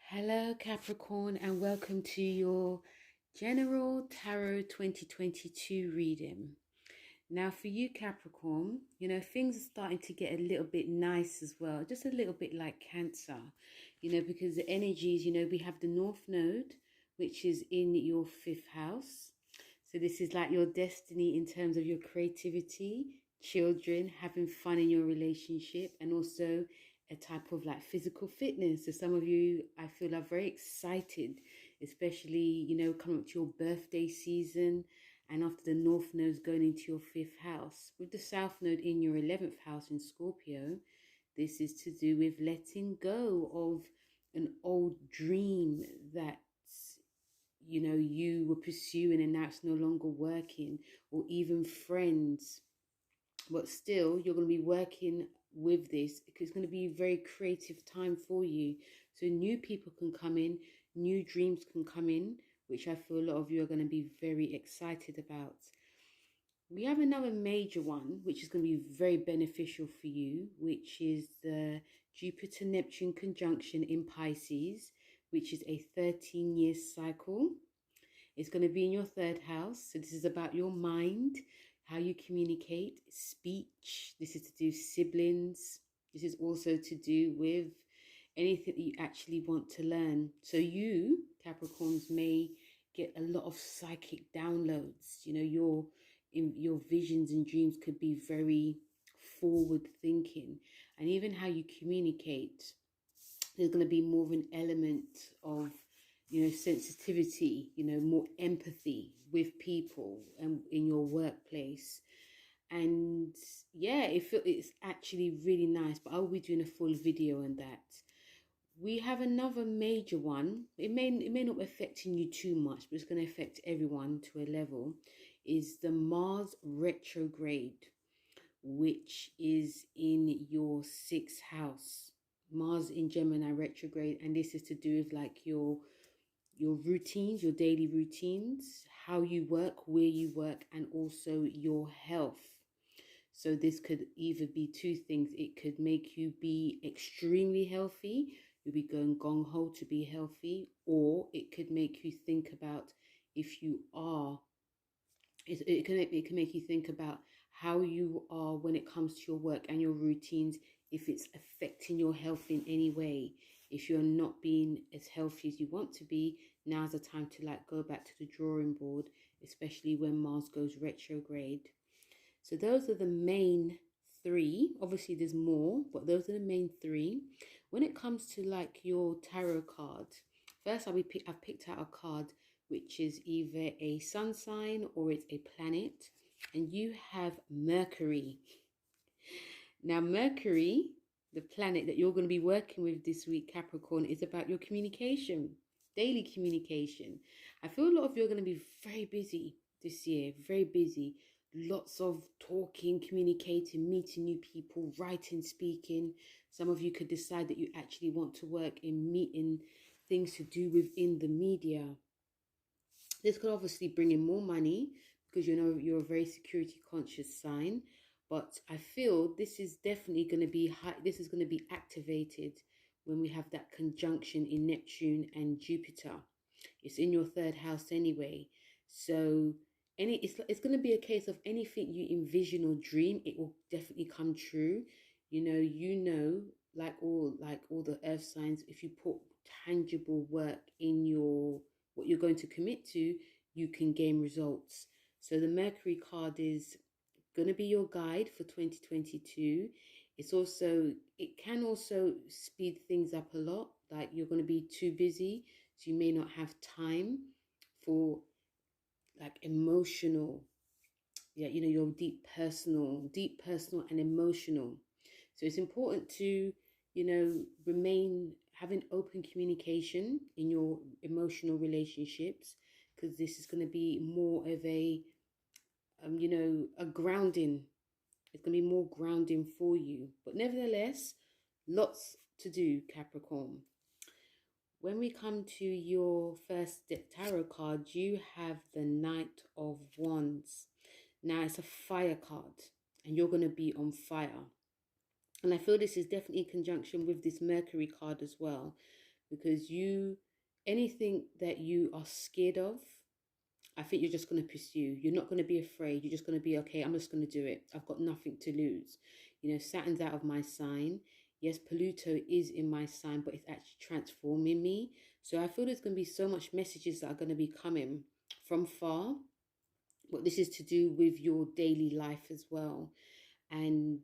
Hello Capricorn, and welcome to your General Tarot 2022 reading. Now for you Capricorn, things are starting to get a little bit nice as well, just a little bit like Cancer, because the energies, we have the North Node, which is in your 5th house. So this is like your destiny in terms of your creativity, children, having fun in your relationship, and also a type of like physical fitness. So some of you, I feel, are very excited, especially, coming up to your birthday season, and after the North Node going into your 5th house. With the South Node in your 11th house in Scorpio, this is to do with letting go of an old dream that you were pursuing and now it's no longer working, or even friends. But still, you're going to be working with this because it's going to be a very creative time for you. So new people can come in, new dreams can come in, which I feel a lot of you are going to be very excited about. We have another major one, which is going to be very beneficial for you, which is the Jupiter-Neptune conjunction in Pisces, which is a 13-year cycle. It's going to be in your 3rd house. So this is about your mind, how you communicate, speech. This is to do with siblings. This is also to do with anything that you actually want to learn. So you, Capricorns, may get a lot of psychic downloads. Your visions and dreams could be very forward thinking. And even how you communicate, there's going to be more of an element of sensitivity, more empathy with people and in your workplace. And yeah, it's actually really nice, but I will be doing a full video on that. We have another major one. It may not be affecting you too much, but it's going to affect everyone to a level, is the Mars retrograde, which is in your 6th house. Mars in Gemini retrograde, and this is to do with like your routines, your daily routines, how you work, where you work, and also your health. So this could either be two things. It could make you be extremely healthy. You'll be going gung-ho to be healthy, or it could make you think about if you are. It can make you think about how you are when it comes to your work and your routines, if it's affecting your health in any way. If you're not being as healthy as you want to be, now's the time to like go back to the drawing board, especially when Mars goes retrograde. So those are the main 3. Obviously there's more, but those are the main 3. When it comes to like your tarot card, first I've picked out a card which is either a sun sign or it's a planet, and you have Mercury. Now Mercury, the planet that you're going to be working with this week, Capricorn, is about your communication, daily communication. I feel a lot of you are going to be very busy this year, very busy. Lots of talking, communicating, meeting new people, writing, speaking. Some of you could decide that you actually want to work in meeting things to do within the media. This could obviously bring in more money because you're a very security conscious sign. But I feel this is definitely going to be high. This is going to be activated when we have that conjunction in Neptune and Jupiter. It's in your 3rd house anyway. So it's going to be a case of anything you envision or dream, it will definitely come true. Like all the earth signs, if you put tangible work in what you're going to commit to, you can gain results. So the Mercury card is going to be your guide for 2022. It can also speed things up a lot. Like you're going to be too busy, so you may not have time for like emotional, your deep personal and emotional. So it's important to, remain having open communication in your emotional relationships, because this is going to be more of a grounding. It's going to be more grounding for you. But nevertheless, lots to do, Capricorn. When we come to your first tarot card, you have the Knight of Wands. Now, it's a fire card, and you're going to be on fire. And I feel this is definitely in conjunction with this Mercury card as well, because anything that you are scared of, I think you're just going to pursue. You're not going to be afraid. You're just going to be, okay, I'm just going to do it. I've got nothing to lose. You know, Saturn's out of my sign. Yes, Pluto is in my sign, but it's actually transforming me. So I feel there's going to be so much messages that are going to be coming from far. But this is to do with your daily life as well. And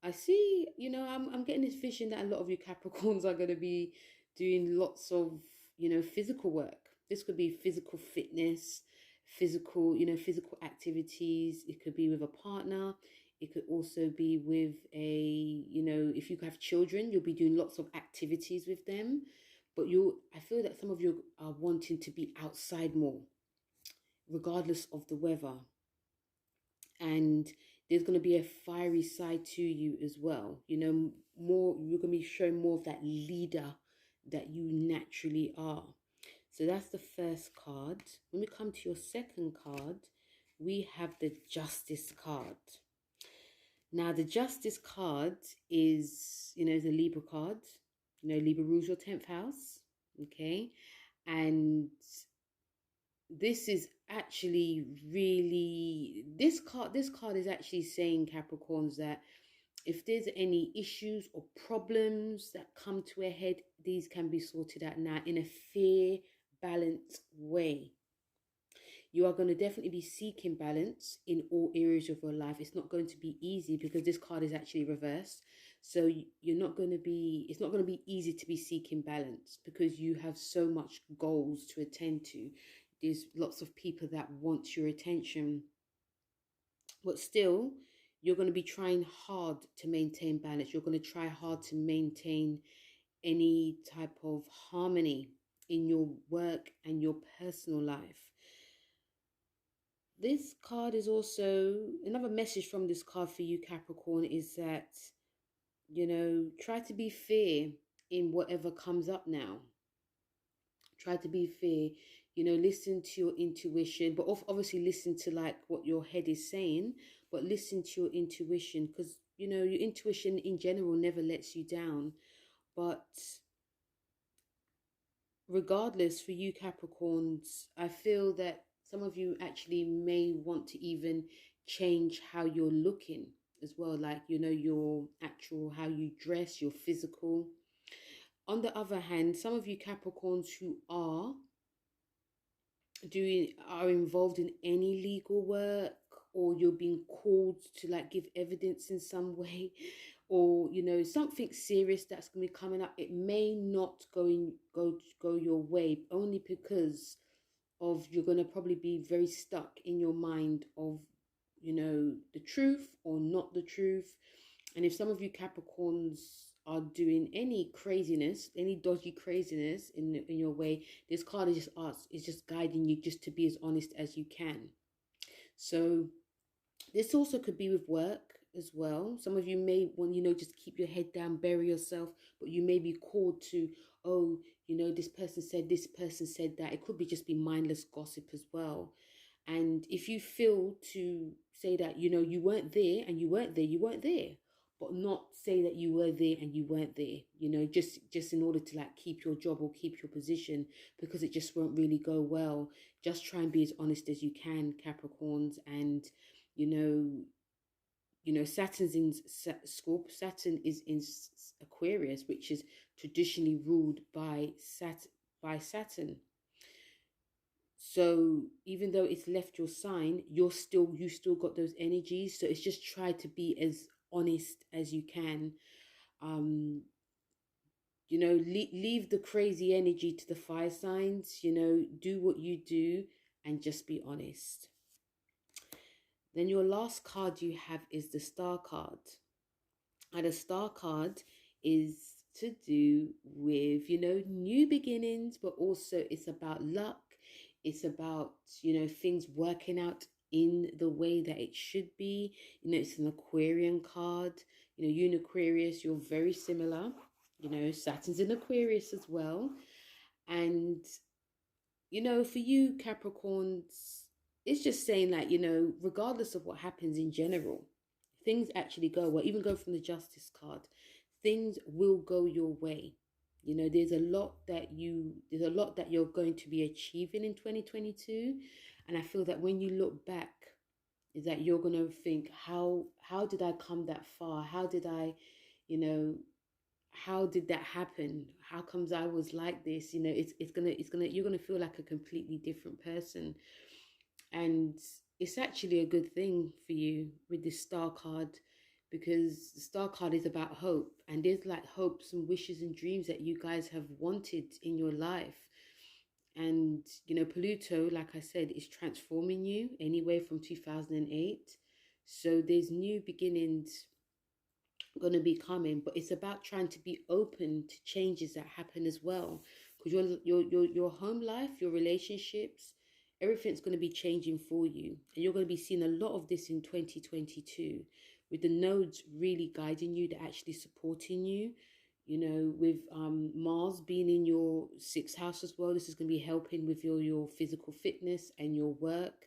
I see, you know, I'm getting this vision that a lot of you Capricorns are going to be doing lots of, you know, physical work. This could be physical fitness, physical, you know, physical activities. It could be with a partner. It could also be with you know, if you have children, you'll be doing lots of activities with them. But I feel that some of you are wanting to be outside more, regardless of the weather. And there's going to be a fiery side to you as well. You know, you're going to be showing more of that leader that you naturally are. So that's the first card. When we come to your second card, we have the Justice card. Now, the Justice card is, you know, the Libra card. You know, Libra rules your 10th house. Okay. And this is actually really, this card is actually saying, Capricorns, that if there's any issues or problems that come to a head, these can be sorted out now in a fair, balanced way. You are going to definitely be seeking balance in all areas of your life. It's not going to be easy because this card is actually reversed. So it's not going to be easy to be seeking balance because you have so much goals to attend to. There's lots of people that want your attention. But still, you're going to be trying hard to maintain balance. You're going to try hard to maintain any type of harmony in your work and your personal life. This card is also, another message from this card for you, Capricorn, is that, you know, try to be fair in whatever comes up now. Try to be fair, you know, listen to your intuition, but obviously listen to like what your head is saying, but listen to your intuition, because, you know, your intuition in general never lets you down. But regardless, for you Capricorns, I feel that some of you actually may want to even change how you're looking as well, like, you know, your actual, how you dress, your physical. On the other hand, some of you Capricorns who are involved in any legal work, or you're being called to like give evidence in some way, or, you know, something serious that's going to be coming up, it may not go your way, only because of, you're going to probably be very stuck in your mind of, you know, the truth or not the truth. And if some of you Capricorns are doing any craziness, any dodgy craziness in your way, this card is just guiding you just to be as honest as you can. So this also could be with work as well. Some of you may want, you know, just keep your head down, bury yourself, but you may be called to, oh, you know, this person said this, person said that. It could be just be mindless gossip as well. And if you feel to say that, you know, you weren't there and you weren't there, you weren't there, but not say that you were there and you weren't there, you know, just in order to like keep your job or keep your position, because it just won't really go well. Just try and be as honest as you can, Capricorns. And, you know, Saturn's in Scorpio. Saturn is in Aquarius, which is traditionally ruled by Saturn. So even though it's left your sign, you still got those energies. So it's just try to be as honest as you can. You know, leave the crazy energy to the fire signs. You know, do what you do and just be honest. Then your last card you have is the Star card. And the Star card is to do with, you know, new beginnings, but also it's about luck. It's about, you know, things working out in the way that it should be. You know, it's an Aquarian card. You know, you and Aquarius, you're very similar. You know, Saturn's in Aquarius as well. And, you know, for you Capricorns, it's just saying that, you know, regardless of what happens in general, things actually go well. Even go from the Justice card, things will go your way. You know, there's a lot that you're going to be achieving in 2022, and I feel that when you look back, is that you're gonna think, how did I come that far? How did I, you know, how did that happen? How comes I was like this? You know, it's gonna you're gonna feel like a completely different person, and it's actually a good thing for you with this star card, because the star card is about hope, and there's like hopes and wishes and dreams that you guys have wanted in your life. And you know, Pluto, like I said, is transforming you anyway from 2008. So there's new beginnings going to be coming, but it's about trying to be open to changes that happen as well, because your home life, your relationships, everything's going to be changing for you, and you're going to be seeing a lot of this in 2022, with the nodes really guiding you, they're actually supporting you. You know, with Mars being in your sixth house as well, this is going to be helping with your physical fitness and your work.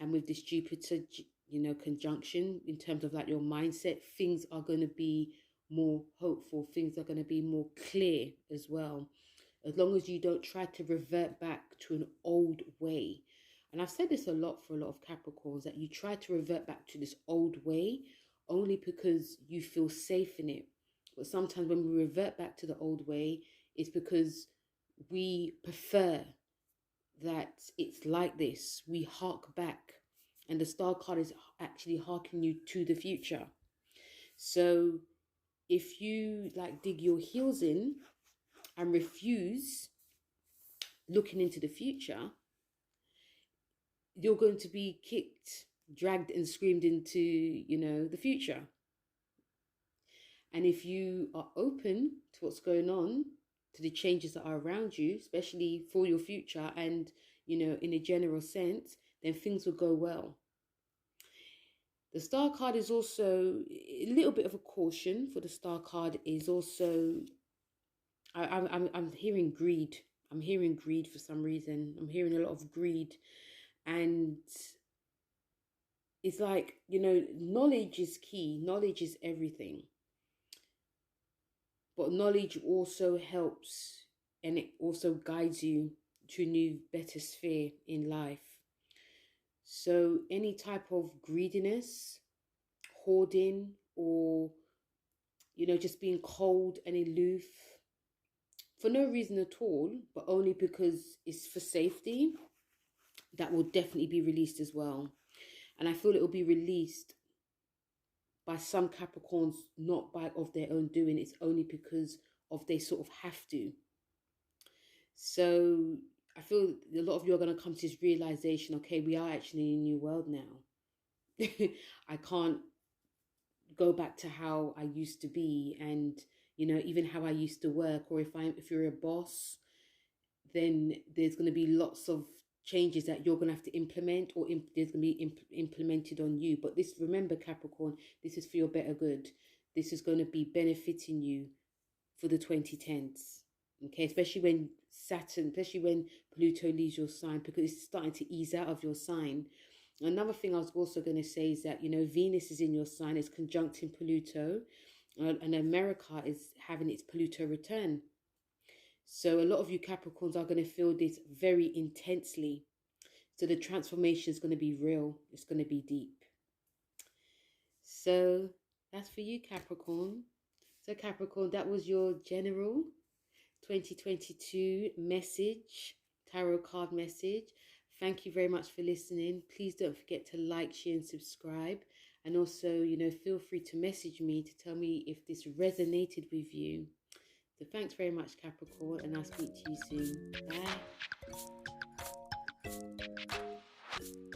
And with this Jupiter, you know, conjunction, in terms of like your mindset, things are going to be more hopeful, things are going to be more clear as well, as long as you don't try to revert back to an old way. And I've said this a lot for a lot of Capricorns, that you try to revert back to this old way only because you feel safe in it. But sometimes when we revert back to the old way, it's because we prefer that it's like this. We hark back, and the star card is actually harking you to the future. So if you like dig your heels in and refuse looking into the future, you're going to be kicked, dragged and screamed into, you know, the future. And if you are open to what's going on, to the changes that are around you, especially for your future and, you know, in a general sense, then things will go well. The star card is also a little bit of a caution for the star card is also, I'm hearing greed. I'm hearing greed for some reason. I'm hearing a lot of greed. And it's like, you know, knowledge is key. Knowledge is everything. But knowledge also helps, and it also guides you to a new, better sphere in life. So any type of greediness, hoarding, or, you know, just being cold and aloof for no reason at all, but only because it's for safety, that will definitely be released as well. And I feel it will be released by some Capricorns, not by of their own doing. It's only because of they sort of have to. So I feel a lot of you are going to come to this realization, okay, we are actually in a new world now. I can't go back to how I used to be, and, you know, even how I used to work. Or if you're a boss, then there's going to be lots of changes that you're going to have to implement, or there's going to be implemented on you. But this, remember Capricorn, this is for your better good. This is going to be benefiting you for the 2010s. Okay, especially when Pluto leaves your sign, because it's starting to ease out of your sign. Another thing I was also going to say is that, you know, Venus is in your sign, it's conjuncting Pluto, and America is having its Pluto return. So a lot of you Capricorns are going to feel this very intensely. So the transformation is going to be real. It's going to be deep. So that's for you, Capricorn. So Capricorn, that was your general 2022 message, tarot card message. Thank you very much for listening. Please don't forget to like, share and subscribe. And also, you know, feel free to message me to tell me if this resonated with you. So thanks very much, Capricorn, and I'll speak to you soon. Bye.